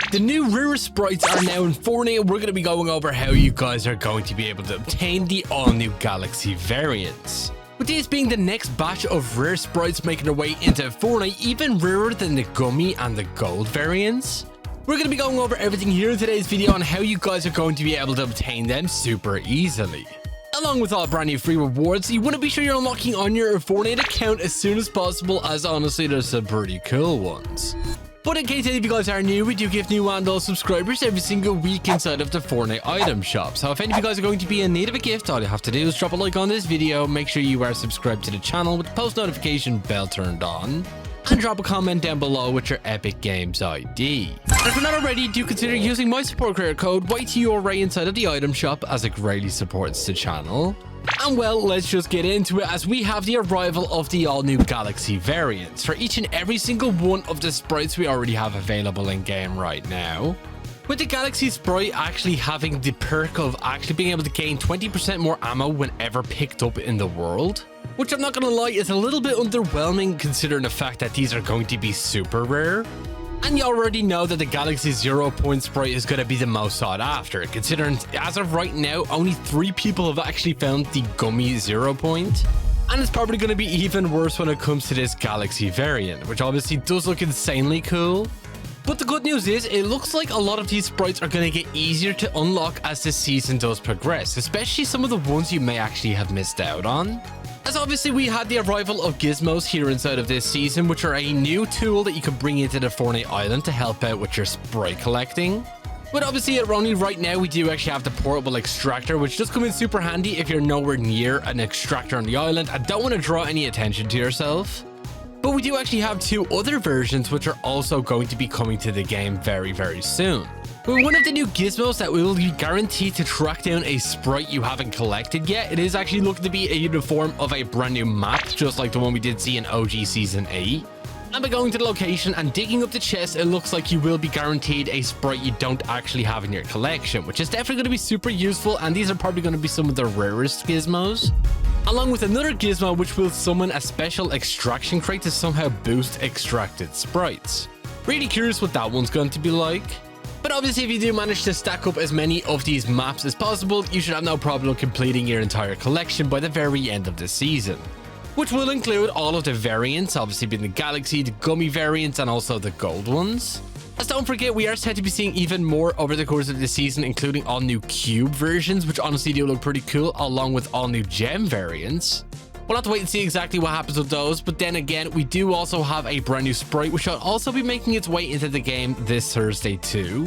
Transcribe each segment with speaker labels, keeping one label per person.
Speaker 1: The new rare sprites are now in Fortnite, and we're going to be going over how you guys are going to be able to obtain the all-new Galaxy variants. With these being the next batch of rare sprites making their way into Fortnite, even rarer than the gummy and the gold variants. We're going to be going over everything here in today's video on how you guys are going to be able to obtain them super easily. Along with all brand new free rewards, you want to be sure you're unlocking on your Fortnite account as soon as possible, as honestly there's some pretty cool ones. But in case any of you guys are new, we do give new and old subscribers every single week inside of the Fortnite item shop. So if any of you guys are going to be in need of a gift, all you have to do is drop a like on this video, make sure you are subscribed to the channel with the post notification bell turned on, and drop a comment down below with your Epic Games ID. And if you're not already, do consider using my support creator code YTURA inside of the item shop, as it greatly supports the channel. And well, let's just get into it, as we have the arrival of the all-new Galaxy variants for each and every single one of the sprites we already have available in game right now. With the Galaxy sprite actually having the perk of actually being able to gain 20% more ammo whenever picked up in the world, which I'm not gonna lie is a little bit underwhelming considering the fact that these are going to be super rare. And you already know that the Galaxy 0 point sprite is going to be the most sought after, considering as of right now, only 3 people have actually found the gummy 0 point. And it's probably going to be even worse when it comes to this Galaxy variant, which obviously does look insanely cool. But the good news is, it looks like a lot of these sprites are going to get easier to unlock as the season does progress, especially some of the ones you may actually have missed out on. As obviously we had the arrival of gizmos here inside of this season, which are a new tool that you can bring into the Fortnite island to help out with your sprite collecting. But obviously at only right now we do actually have the portable extractor, which does come in super handy if you're nowhere near an extractor on the island and don't want to draw any attention to yourself. But we do actually have 2 other versions which are also going to be coming to the game very soon. With one of the new gizmos that will be guaranteed to track down a sprite you haven't collected yet, it is actually looking to be in the form of a brand new map, just like the one we did see in OG Season 8. And by going to the location and digging up the chest, it looks like you will be guaranteed a sprite you don't actually have in your collection, which is definitely going to be super useful, and these are probably going to be some of the rarest gizmos. Along with another gizmo which will summon a special extraction crate to somehow boost extracted sprites. Really curious what that one's going to be like. But obviously if you do manage to stack up as many of these maps as possible, you should have no problem completing your entire collection by the very end of the season. Which will include all of the variants, obviously being the Galaxy, the gummy variants, and also the gold ones. As don't forget, we are set to be seeing even more over the course of the season, including all new cube versions, which honestly do look pretty cool, along with all new gem variants. We'll have to wait and see exactly what happens with those, but then again, we do also have a brand new sprite, which will also be making its way into the game this Thursday too,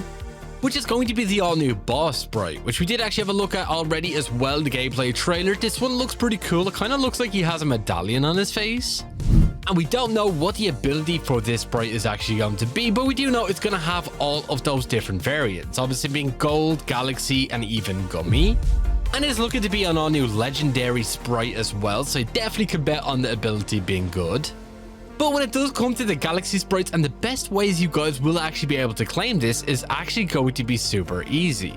Speaker 1: which is going to be the all-new boss sprite, which we did actually have a look at already as well, the gameplay trailer. This one looks pretty cool. It kind of looks like he has a medallion on his face. And we don't know what the ability for this sprite is actually going to be, but we do know it's going to have all of those different variants, obviously being gold, galaxy, and even gummy. And it's looking to be an all-new legendary sprite as well, so you definitely can bet on the ability being good. But when it does come to the Galaxy sprites, and the best ways you guys will actually be able to claim this is actually going to be super easy.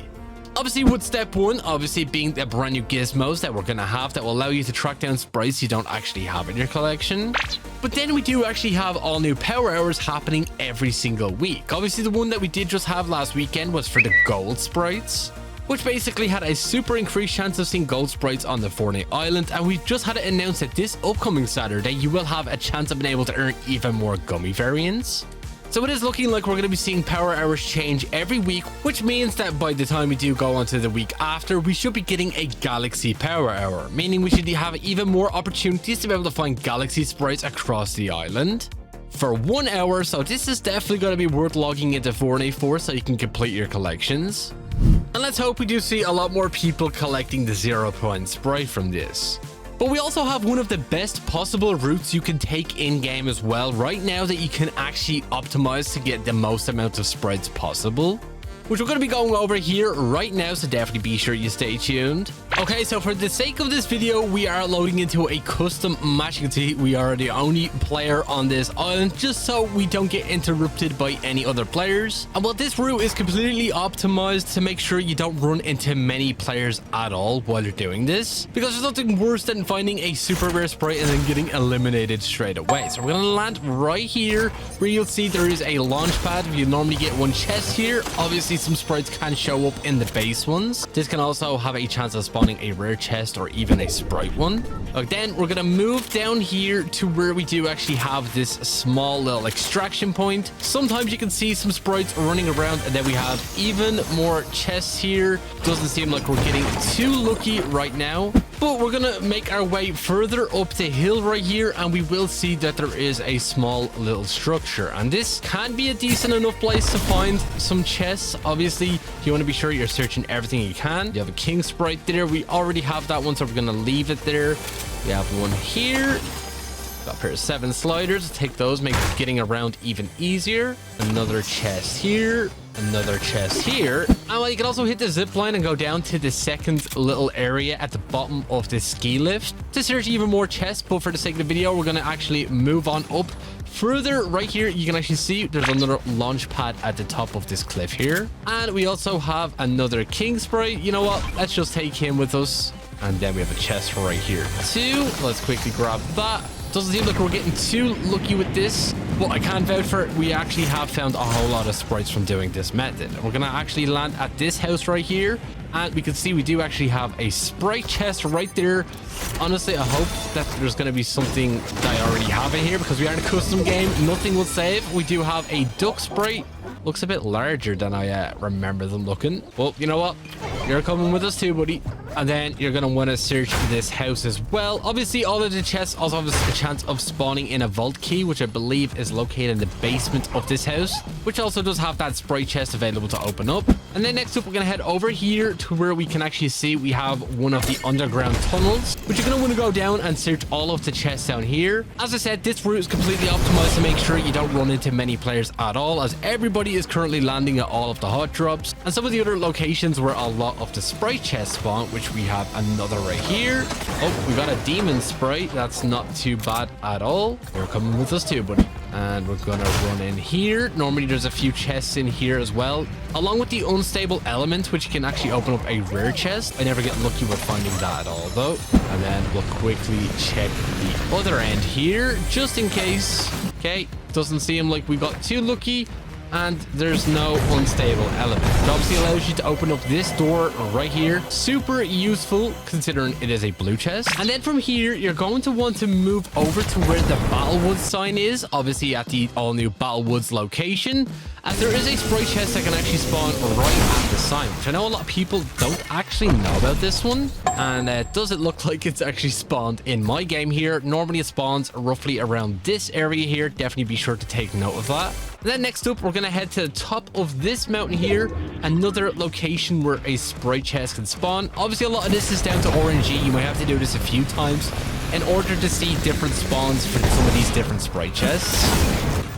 Speaker 1: Obviously with step 1, obviously being the brand new gizmos that we're going to have that will allow you to track down sprites you don't actually have in your collection. But then we do actually have all new power hours happening every single week. Obviously the one that we did just have last weekend was for the gold sprites, which basically had a super increased chance of seeing gold sprites on the Fortnite island, and we've just had it announced that this upcoming Saturday you will have a chance of being able to earn even more gummy variants. So it is looking like we're going to be seeing power hours change every week, which means that by the time we do go on to the week after, we should be getting a Galaxy power hour, meaning we should have even more opportunities to be able to find Galaxy sprites across the island for 1 hour. So this is definitely going to be worth logging into Fortnite for, so you can complete your collections. And let's hope we do see a lot more people collecting the 0 point sprite from this. But we also have one of the best possible routes you can take in game as well right now that you can actually optimize to get the most amount of sprites possible. which we're going to be going over here right now, so definitely be sure you stay tuned. Okay, so for the sake of this video, we are loading into a custom match. You can see we are the only player on this island, just so we don't get interrupted by any other players. And well, this route is completely optimized to make sure you don't run into many players at all while you're doing this, because there's nothing worse than finding a super rare sprite and then getting eliminated straight away. So we're going to land right here where you'll see there is a launch pad. You normally get one chest here. Obviously, some sprites can show up in the base ones. This can also have a chance of spawning a rare chest or even a sprite one. Then we're gonna move down here to where we do actually have this small little extraction point. Sometimes you can see some sprites running around, and then we have even more chests here. Doesn't seem like we're getting too lucky right now, but we're gonna make our way further up the hill right here, and we will see that there is a small little structure, and this can be a decent enough place to find some chests. Obviously, you want to be sure you're searching everything you can. You have a king sprite there. We already have that one, so we're gonna leave it there. We have one here. Got a pair of 7 sliders. Take those, make getting around even easier. Another chest here. Another chest here. And well, you can also hit the zip line and go down to the second little area at the bottom of the ski lift to search even more chests. But for the sake of the video, we're going to actually move on up further. Right here, you can actually see there's another launch pad at the top of this cliff here. And we also have another king sprite. You know what? Let's just take him with us. And then we have a chest right here too. Let's quickly grab that. Doesn't seem like we're getting too lucky with this, but I can vouch for it. We actually have found a whole lot of sprites from doing this method. We're going to actually land at this house right here, and we can see we do actually have a sprite chest right there. Honestly, I hope that there's going to be something that I already have in here, because we are in a custom game. Nothing will save. We do have a duck sprite. Looks a bit larger than I remember them looking. Well, you know what? You're coming with us too, buddy. And then you're going to want to search this house as well. Obviously, all of the chests also have a chance of spawning in a vault key, which I believe is located in the basement of this house, which also does have that sprite chest available to open up. And then next up, we're going to head over here to where we can actually see we have one of the underground tunnels, which you're going to want to go down and search all of the chests down here. As I said, this route is completely optimized to make sure you don't run into many players at all, as everybody is currently landing at all of the hot drops and some of the other locations where a lot of the sprite chests spawn, which we have another right here. Oh, we got a demon sprite. That's not too bad at all. You're coming with us too, buddy. And we're gonna run in here. Normally there's a few chests in here as well, along with the unstable element, which can actually open up a rare chest. I never get lucky with finding that at all though. And then we'll quickly check the other end here just in case. Okay, doesn't seem like we got too lucky. And there's no unstable element. It obviously allows you to open up this door right here. Super useful considering it is a blue chest. And then from here, you're going to want to move over to where the Battlewoods sign is. Obviously at the all new Battlewoods location. As there is a sprite chest that can actually spawn right at the sign, which I know a lot of people don't actually know about this one. And does it look like it's actually spawned in my game here? Normally it spawns roughly around this area here. Definitely be sure to take note of that. And then next up, we're going to head to the top of this mountain here. Another location where a sprite chest can spawn. Obviously, a lot of this is down to RNG. You might have to do this a few times in order to see different spawns for some of these different sprite chests.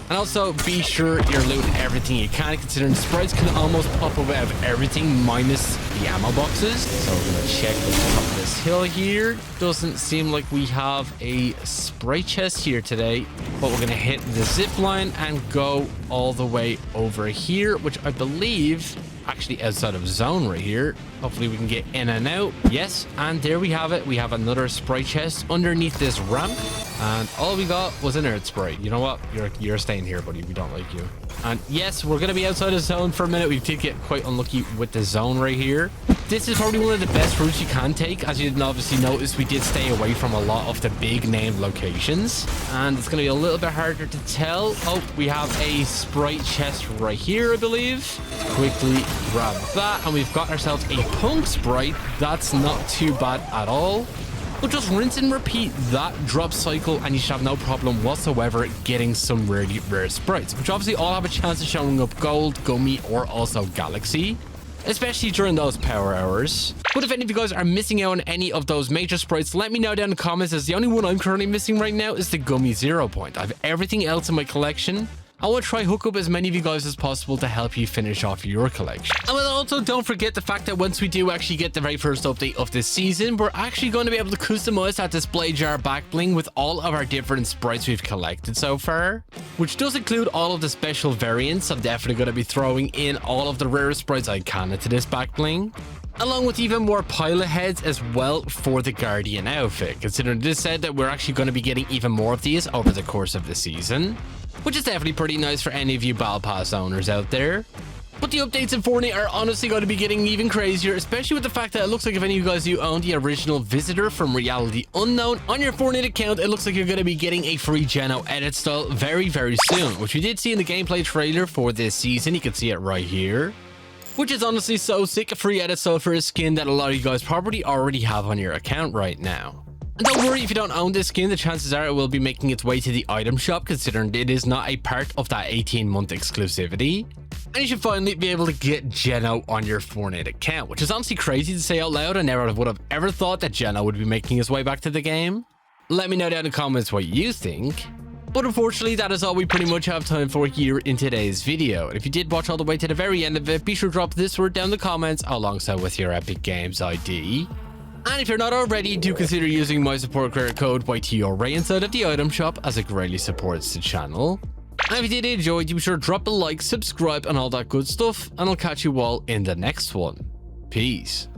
Speaker 1: And also be sure you're looting everything you can, considering sprites can almost pop up out of everything minus the ammo boxes. So we're going to check the top of this hill here. Doesn't seem like we have a sprite chest here today, but we're going to hit the zip line and go all the way over here, which I believe actually outside of zone right here. Hopefully we can get in and out. Yes, and there we have it. We have another sprite chest underneath this ramp, and all we got was an earth sprite. You know what? You're staying here, buddy. We don't like you. And yes, we're gonna be outside of zone for a minute. We did get quite unlucky with the zone right here. This is probably one of the best routes you can take. As you didn't obviously notice, we did stay away from a lot of the big name locations, and it's gonna be a little bit harder to tell. Oh, we have a sprite chest right here, I believe. Let's quickly grab that, and we've got ourselves a punk sprite. That's not too bad at all. But just rinse and repeat that drop cycle, and you should have no problem whatsoever getting some really rare sprites, which obviously all have a chance of showing up gold, gummy, or also galaxy, especially during those power hours. But if any of you guys are missing out on any of those major sprites, let me know down in the comments, as the only one I'm currently missing right now is the gummy 0 point. I have everything else in my collection. I want to try hook up as many of you guys as possible to help you finish off your collection. And also don't forget the fact that once we do actually get the very first update of this season, we're actually going to be able to customize that display jar back bling with all of our different sprites we've collected so far, which does include all of the special variants. I'm definitely going to be throwing in all of the rare sprites I can into this back bling, along with even more pilot heads as well for the Guardian outfit, considering this said that we're actually going to be getting even more of these over the course of the season, which is definitely pretty nice for any of you Battle Pass owners out there. But the updates in Fortnite are honestly going to be getting even crazier, especially with the fact that it looks like if any of you guys you own the original Visitor from Reality Unknown on your Fortnite account, it looks like you're going to be getting a free Geno edit style very soon, which we did see in the gameplay trailer for this season. You can see it right here, which is honestly so sick. A free edit style for a skin that a lot of you guys probably already have on your account right now. And don't worry if you don't own this skin, the chances are it will be making its way to the item shop, considering it is not a part of that 18-month exclusivity. And you should finally be able to get Geno on your Fortnite account, which is honestly crazy to say out loud. I never would have ever thought that Geno would be making his way back to the game. Let me know down in the comments what you think. But unfortunately, that is all we pretty much have time for here in today's video. And if you did watch all the way to the very end of it, be sure to drop this word down in the comments alongside with your Epic Games ID. And if you're not already, do consider using my support credit code YTRA inside of the item shop, as it greatly supports the channel. And if you did enjoy, do be sure to drop a like, subscribe, and all that good stuff. And I'll catch you all in the next one. Peace.